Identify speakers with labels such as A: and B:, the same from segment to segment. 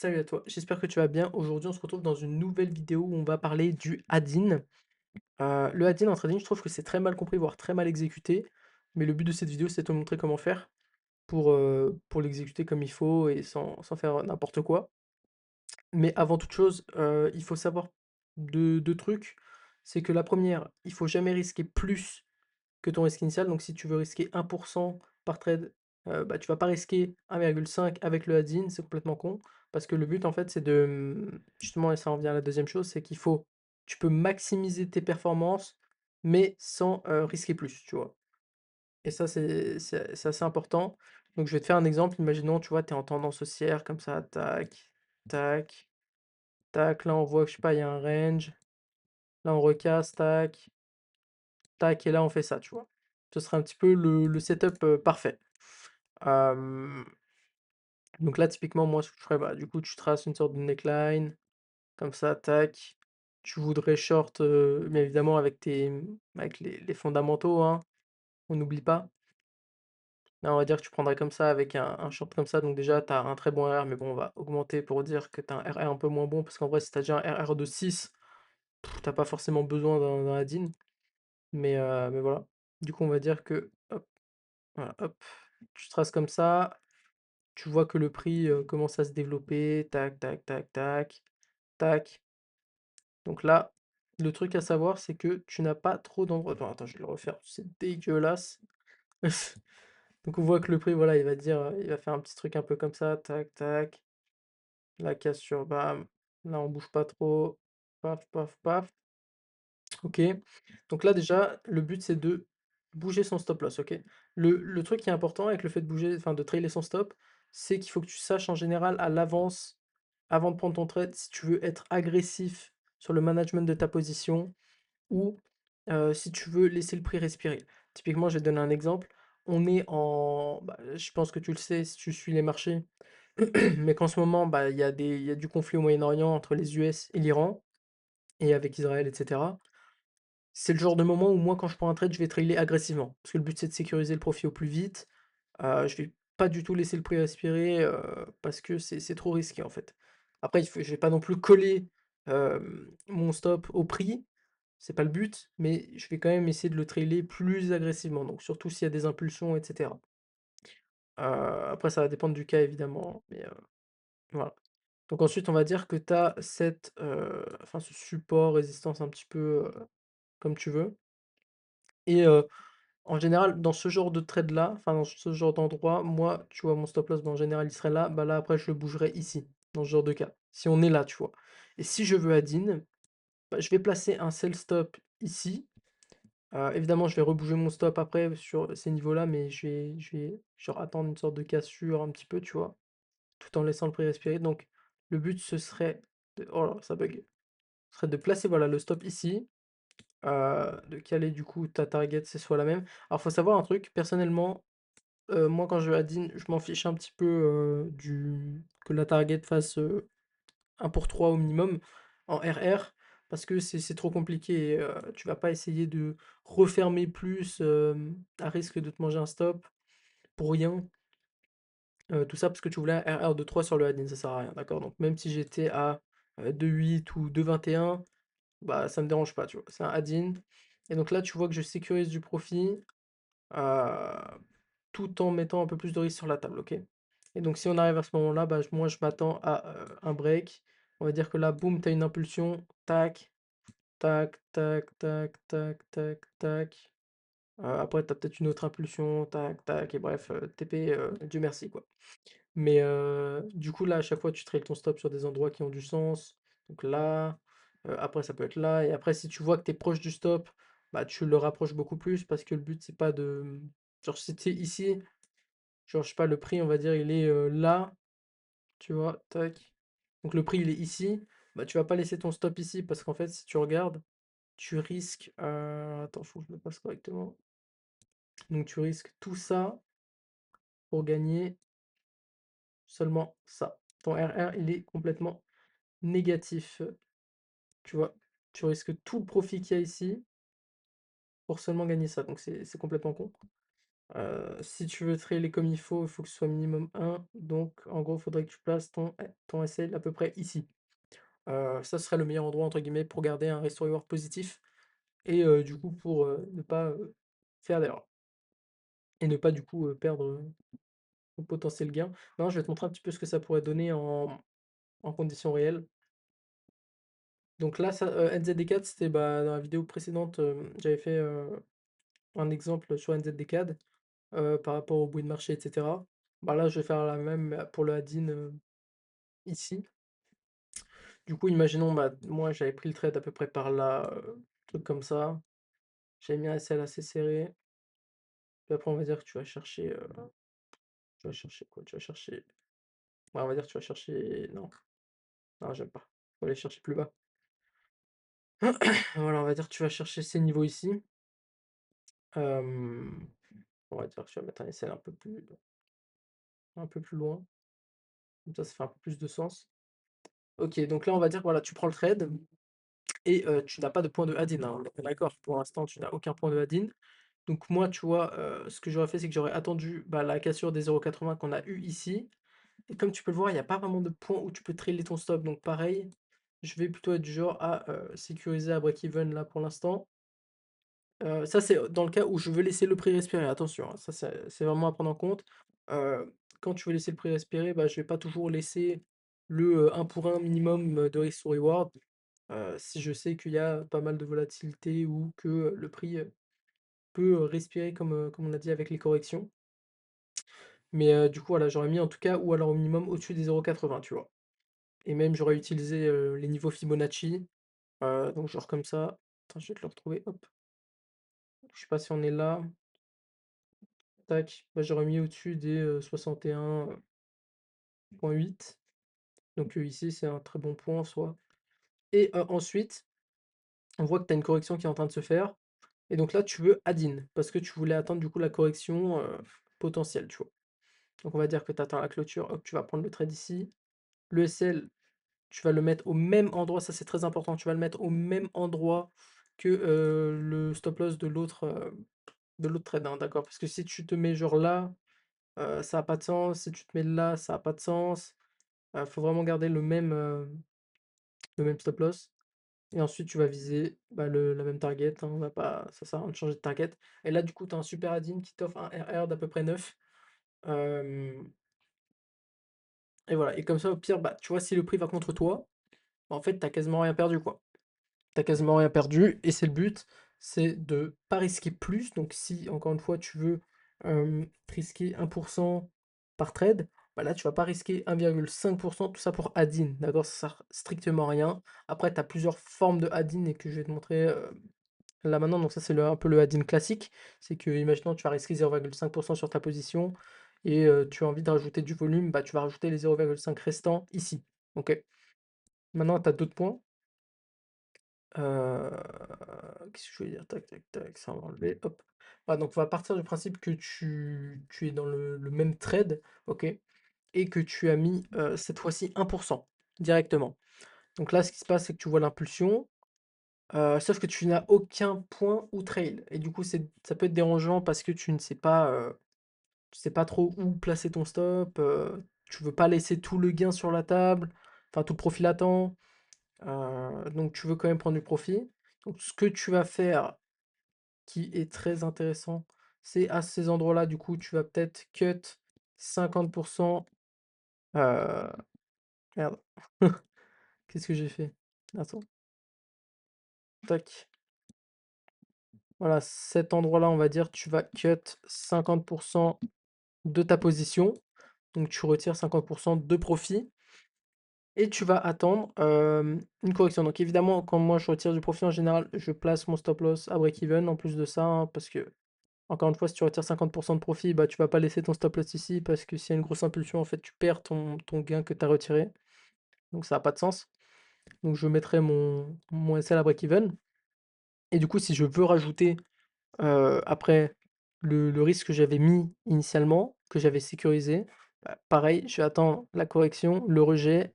A: Salut à toi, j'espère que tu vas bien. Aujourd'hui, on se retrouve dans une nouvelle vidéo où on va parler du Hadin. Le Hadin en trading, je trouve que c'est très mal compris, voire très mal exécuté. Mais le but de cette vidéo, c'est de te montrer comment faire pour l'exécuter comme il faut et sans faire n'importe quoi. Mais avant toute chose, il faut savoir deux trucs. C'est que la première, il faut jamais risquer plus que ton risque initial. Donc si tu veux risquer 1% par trade, bah, tu vas pas risquer 1,5 avec le add-in, c'est complètement con. Parce que le but en fait c'est de, justement, et ça en vient à la deuxième chose, c'est qu'il faut, tu peux maximiser tes performances, mais sans risquer plus, tu vois. Et ça c'est assez important. Donc je vais te faire un exemple, imaginons, tu vois, tu es en tendance haussière, comme ça, tac, tac, tac, là on voit que je sais pas, il y a un range, là on recasse, tac, tac, et là on fait ça, tu vois. Ce serait un petit peu le setup parfait. Euh, donc là, typiquement, moi, ce que je ferais, bah, du coup, tu traces une sorte de neckline, comme ça, tac. Tu voudrais short, bien évidemment, avec les fondamentaux, hein, on n'oublie pas. Là, on va dire que tu prendrais comme ça, avec un short comme ça. Donc déjà, tu as un très bon RR, mais bon, on va augmenter pour dire que tu as un RR un peu moins bon, parce qu'en vrai, si tu as déjà un RR de 6, t'as pas forcément besoin d'un add-in. Mais voilà. Du coup, on va dire que, hop, voilà, hop, tu traces comme ça. Tu vois que le prix, commence à se développer, tac, tac, tac, tac, tac. Donc là, le truc à savoir, c'est que tu n'as pas trop d'endroits. Attends, je vais le refaire, c'est dégueulasse. Donc on voit que le prix, voilà, il va dire, il va faire un petit truc un peu comme ça, tac, tac. La cassure, bam. Là, on bouge pas trop. Paf, paf, paf. OK. Donc là, déjà, le but, c'est de bouger son stop loss, OK? Le truc qui est important avec le fait de bouger, enfin de trailer son stop, c'est qu'il faut que tu saches en général à l'avance, avant de prendre ton trade, si tu veux être agressif sur le management de ta position ou si tu veux laisser le prix respirer. Typiquement, je vais te donner un exemple. On est en, bah, je pense que tu le sais si tu suis les marchés, mais qu'en ce moment, bah, il y a du conflit au Moyen-Orient entre les US et l'Iran et avec Israël, etc. C'est le genre de moment où moi, quand je prends un trade, je vais trailer agressivement. Parce que le but, c'est de sécuriser le profit au plus vite. Je vais pas du tout laisser le prix respirer, parce que c'est trop risqué, en fait. Après, je vais pas non plus coller, mon stop au prix, c'est pas le but, mais je vais quand même essayer de le trailer plus agressivement, donc surtout s'il y a des impulsions, et cetera. Après ça va dépendre du cas évidemment, mais voilà. Donc ensuite, on va dire que tu as enfin ce support, résistance un petit peu, comme tu veux et en général, dans ce genre de trade-là, enfin dans ce genre d'endroit, moi, tu vois, mon stop loss, bah, en général, il serait là. Bah là, après, je le bougerai ici, dans ce genre de cas. Si on est là, tu vois. Et si je veux add-in, bah, je vais placer un sell stop ici. Évidemment, je vais rebouger mon stop après sur ces niveaux-là, mais je vais genre attendre une sorte de cassure un petit peu, tu vois, tout en laissant le prix respirer. Donc, le but, ce serait oh là, ça bug. Ce serait de placer, voilà, le stop ici. De caler du coup ta target, c'est soit la même. Alors faut savoir un truc, personnellement, moi quand je add-in, je m'en fiche un petit peu, que la target fasse, 1 pour 3 au minimum en RR, parce que c'est trop compliqué, tu vas pas essayer de refermer plus, à risque de te manger un stop pour rien. Tout ça parce que tu voulais un RR de 3 sur le add-in, ça sert à rien, d'accord? Donc même si j'étais à, 2,8 ou 2,21, bah, ça me dérange pas, tu vois? C'est un add-in et donc là, tu vois que je sécurise du profit, heu, tout en mettant un peu plus de risque sur la table, OK? Et donc si on arrive à ce moment-là, bah, moi je m'attends à, un break. On va dire que là, boum, tu as une impulsion, tac, tac, tac, tac, tac, tac, tac. Après tu as peut-être une autre impulsion, tac, tac et bref, TP, Dieu merci, quoi. Mais du coup, là, à chaque fois, tu traites ton stop sur des endroits qui ont du sens. Donc là, après, ça peut être là. Et après, si tu vois que tu es proche du stop, bah, tu le rapproches beaucoup plus parce que le but, c'est pas de. Genre, si tu es ici, genre, je sais pas, le prix, on va dire, il est là, tu vois, tac. Donc le prix, il est ici. Bah, tu vas pas laisser ton stop ici parce qu'en fait, si tu regardes, tu risques. Attends, faut que je me passe correctement. Donc tu risques tout ça pour gagner seulement ça. Ton RR, il est complètement négatif. Tu vois? Tu risques tout le profit qu'il y a ici pour seulement gagner ça, donc c'est complètement con. Si tu veux trader comme il faut que ce soit minimum 1. Donc en gros, il faudrait que tu places ton SL à peu près ici. Ça serait le meilleur endroit entre guillemets pour garder un risk reward positif et du coup pour, ne pas, faire d'erreur et ne pas du coup, perdre, ton potentiel gain. Non, je vais te montrer un petit peu ce que ça pourrait donner en conditions réelles. Donc là, ça, NZD4, c'était, bah, dans la vidéo précédente, j'avais fait, un exemple sur NZD4, par rapport au bruit de marché et cetera. Bah, là, je vais faire la même, pour le add-in, ici. Du coup, imaginons, bah, moi, j'avais pris le trade à peu près par là, truc comme ça. J'avais mis un SL assez serré. Puis après, on va dire que tu vas chercher quoi? Tu vas chercher ouais, on va dire que tu vas chercher non, non, j'aime pas. Faut aller chercher plus bas. Voilà, on va dire que tu vas chercher ces niveaux ici. Hem, on va dire que tu vas mettre un SL un peu plus loin. Comme ça fait un peu plus de sens. OK, donc là, on va dire que voilà, tu prends le trade et tu n'as pas de point de add-in, hein, on est bien d'accord? Pour l'instant, tu n'as aucun point de add-in. Donc moi, tu vois, ce que j'aurais fait, c'est que j'aurais attendu, bah, la cassure des 0,80 qu'on a eu ici et comme tu peux le voir, il y a pas vraiment de point où tu peux trailer ton stop. Donc pareil, je vais plutôt être du genre à, sécuriser à break-even là pour l'instant. Ça, c'est dans le cas où je veux laisser le prix respirer, attention, hein, ça c'est vraiment à prendre en compte. Quand tu veux laisser le prix respirer, bah, je vais pas toujours laisser le, 1 pour 1 minimum, de risk to reward, si je sais qu'il y a pas mal de volatilité ou que, le prix, peut, respirer comme on a dit avec les corrections. Mais, du coup, voilà, j'aurais mis en tout cas ou alors au minimum au-dessus des 0,80, tu vois? Et même j'aurais utilisé, les niveaux Fibonacci, donc genre comme ça. Attends, je vais te le retrouver, hop. Je sais pas si on est là. Tac, bah, j'aurais mis au-dessus des, 61,8. Donc, ici, c'est un très bon point en soi. Et ensuite, on voit que tu as une correction qui est en train de se faire. Et donc là, tu veux add-in, parce que tu voulais attendre du coup la correction, potentielle, tu vois? Donc on va dire que tu attends la clôture, hop, tu vas prendre le trade ici. Le SL, tu vas le mettre au même endroit, ça c'est très important, tu vas le mettre au même endroit que, le stop loss de l'autre trade, hein, d'accord? Parce que si tu te mets genre là, ça a pas de sens, si tu te mets là, ça a pas de sens. Faut vraiment garder le même stop loss et ensuite tu vas viser, bah, la même target, hein, on va pas ça sert à rien de changer de target et là, du coup, tu as un super add-in qui t'offre un RR d'à peu près 9, hem et voilà et comme ça, au pire, bah, tu vois, si le prix va contre toi, bah, en fait, tu as quasiment rien perdu, quoi. T'as quasiment rien perdu et c'est le but, c'est de pas risquer plus. Donc si encore une fois tu veux, risquer 1 par trade, bah là tu vas pas risquer 1,5 tout ça pour add-in, d'accord? Ça sert strictement à rien. Après tu as plusieurs formes de add-in et que je vais te montrer, là maintenant, donc ça c'est un peu le add-in classique. C'est que imaginons tu vas risquer 0,5 sur ta position et tu as envie de rajouter du volume, bah tu vas rajouter les 0,5 restants ici, OK? Maintenant tu as d'autres points. Qu'est-ce que je veux dire? Tac, tac, tac, ça on va enlever, hop. Ah donc on va partir du principe que tu es dans le même trade, OK? Et que tu as mis, cette fois-ci 1 directement. Donc là, ce qui se passe, c'est que tu vois l'impulsion, sauf que tu n'as aucun point où trail et du coup, ça peut être dérangeant parce que tu ne sais pas, tu sais pas trop où placer ton stop, tu veux pas laisser tout le gain sur la table, enfin tout le profit latent. Donc tu veux quand même prendre du profit. Donc ce que tu vas faire, qui est très intéressant, c'est à ces endroits-là, du coup, tu vas peut-être cut 50. Merde, qu'est-ce que j'ai fait? Attends, tac. Voilà, cet endroit-là, on va dire, tu vas cut 50 de ta position. Donc tu retires 50 de profit et tu vas attendre, une correction. Donc évidemment, quand moi je retire du profit, en général, je place mon stop loss à break-even en plus de ça, hein, parce que encore une fois, si tu retires 50 de profit, bah, tu vas pas laisser ton stop loss ici parce que s'il y a une grosse impulsion, en fait, tu perds ton gain que tu as retiré. Donc ça a pas de sens. Donc je mettrai mon SL à break-even. Et du coup, si je veux rajouter après le risque que j'avais mis initialement, que j'avais sécurisé, bah, pareil, je vais attendre la correction, le rejet.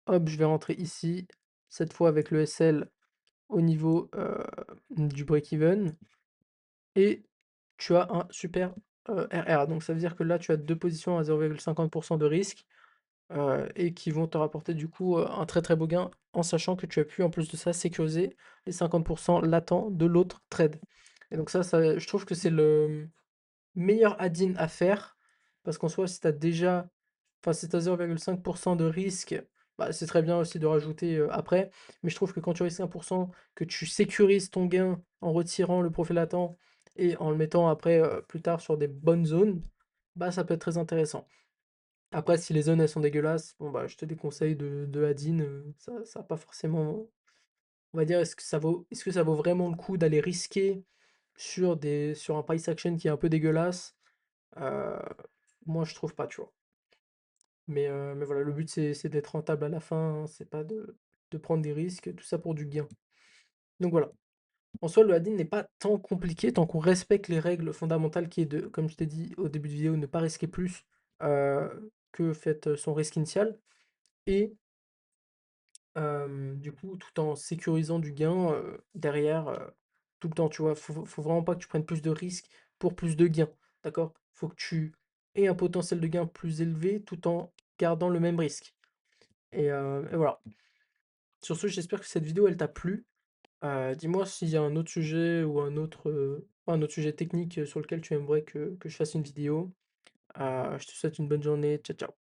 A: Hop, je vais rentrer ici, cette fois avec le SL au niveau du break-even. Et tu as un super RR, donc ça veut dire que là, tu as 2 positions à 0,50 de risque, et qui vont te rapporter du coup, un très, très beau gain, en sachant que tu as pu en plus de ça sécuriser les 50 latents de l'autre trade. Et donc ça je trouve que c'est le meilleur add-in à faire, parce qu'en soi, si tu as déjà enfin, si tu as 0,5 de risque, bah, c'est très bien aussi de rajouter, après. Mais je trouve que quand tu risques 1 que tu sécurises ton gain en retirant le profil latent et en le mettant après, plus tard sur des bonnes zones, bah, ça peut être très intéressant. Après, si les zones, elles sont dégueulasses, bon, bah, je te déconseille de add-in, ça a pas forcément on va dire, est-ce que ça vaut vraiment le coup d'aller risquer sur un price action qui est un peu dégueulasse? Heu, Moi je trouve pas, tu vois? Mais voilà, le but c'est d'être rentable à la fin, hein, c'est pas de prendre des risques, tout ça pour du gain. Donc voilà. En soi, le add-in n'est pas tant compliqué tant qu'on respecte les règles fondamentales qui est de, comme je t'ai dit au début de vidéo, ne pas risquer plus, que fait, son risque initial et du coup, tout en sécurisant du gain, derrière, tout le temps, tu vois? Faut vraiment pas que tu prennes plus de risques pour plus de gains, d'accord? Faut que tu aies un potentiel de gain plus élevé tout en gardant le même risque et voilà. Sur ce, j'espère que cette vidéo, elle t'a plu. Dis-moi s'il y a un autre sujet ou un autre sujet technique, sur lequel tu aimerais que je fasse une vidéo. Je te souhaite une bonne journée. Ciao, ciao.